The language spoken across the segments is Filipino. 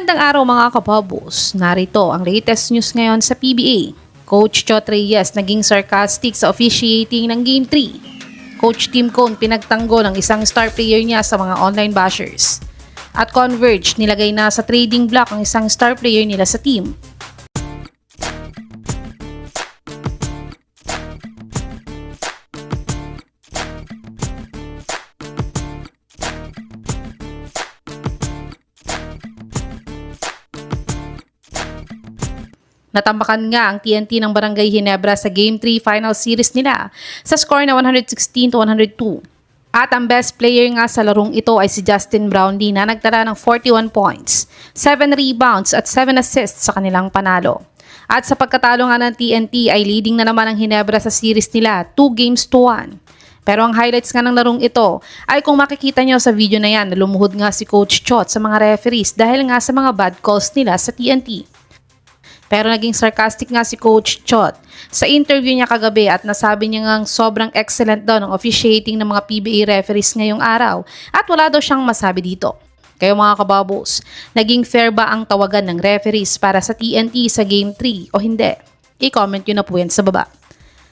Magandang araw mga kababos. Narito ang latest news ngayon sa PBA. Coach Chot Reyes naging sarcastic sa officiating ng Game 3. Coach Tim Cone pinagtanggol ang isang star player niya sa mga online bashers. At Converge nilagay na sa trading block ang isang star player nila sa team. Natambakan nga ang TNT ng Barangay Ginebra sa Game 3 Final Series nila sa score na 116-102. At ang best player nga sa larong ito ay si Justin Brownlee na nagtala ng 41 points, 7 rebounds at 7 assists sa kanilang panalo. At sa pagkatalo nga ng TNT ay leading na naman ang Ginebra sa series nila 2-1. Pero ang highlights nga ng larong ito ay kung makikita nyo sa video na yan na lumuhod nga si Coach Chot sa mga referees dahil nga sa mga bad calls nila sa TNT. Pero naging sarcastic nga si Coach Chot sa interview niya kagabi at nasabi niya ngang sobrang excellent daw ng officiating ng mga PBA referees ngayong araw at wala daw siyang masabi dito. Kayo mga kababos, naging fair ba ang tawagan ng referees para sa TNT sa Game 3 o hindi? I-comment nyo na po yan sa baba.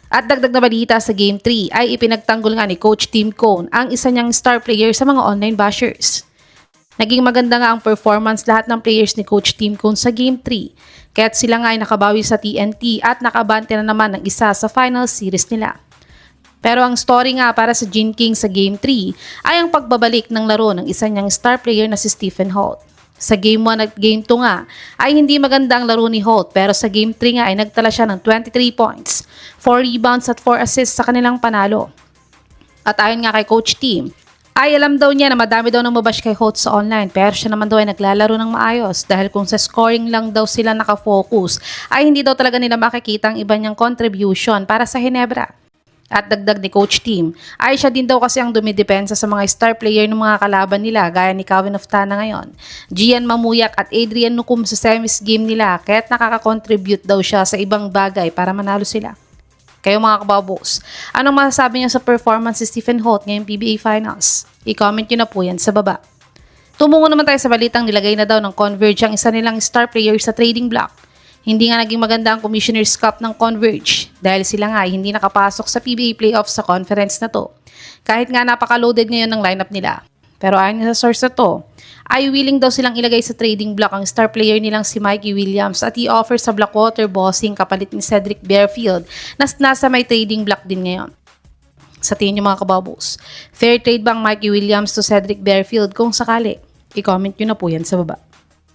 At dagdag na balita sa Game 3 ay ipinagtanggol nga ni Coach Tim Cone ang isa niyang star player sa mga online bashers. Naging maganda nga ang performance lahat ng players ni Coach Tim Cone sa Game 3, kaya't sila nga ay nakabawi sa TNT at nakabante na naman ng isa sa final series nila. Pero ang story nga para sa Gene King sa Game 3 ay ang pagbabalik ng laro ng isa niyang star player na si Stephen Holt. Sa Game 1 at Game 2 nga ay hindi maganda ang laro ni Holt pero sa Game 3 nga ay nagtala siya ng 23 points, 4 rebounds at 4 assists sa kanilang panalo. At ayon nga kay Coach Tim, ay alam daw niya na madami daw nang mabash kay Holt sa online pero siya naman daw ay naglalaro ng maayos dahil kung sa scoring lang daw sila nakafocus ay hindi daw talaga nila makikita ang iba niyang contribution para sa Ginebra. At dagdag ni Coach Tim ay siya din daw kasi ang dumidepensa sa mga star player ng mga kalaban nila gaya ni Calvin Oftana ngayon, Gian Mamuyak at Adrian Nukum sa semis game nila kaya't nakaka-contribute daw siya sa ibang bagay para manalo sila. Kayo mga kababos, anong masasabi niyo sa performance si Stephen Holt ngayong PBA Finals? I-comment nyo na po yan sa baba. Tumungo naman tayo sa balitang nilagay na daw ng Converge ang isa nilang star player sa trading block. Hindi nga naging maganda ang Commissioner's Cup ng Converge dahil sila nga ay hindi nakapasok sa PBA playoffs sa conference na to. Kahit nga napaka-loaded ngayon ng lineup nila. Pero ayon sa source na to, ay willing daw silang ilagay sa trading block ang star player nilang si Mikey Williams at i-offer sa Blackwater bossing kapalit ni Cedric Bearfield na nasa may trading block din ngayon. Sa tingin niyo mga kababos, fair trade bang Mikey Williams to Cedric Bearfield kung sakali? I-comment nyo na po yan sa baba.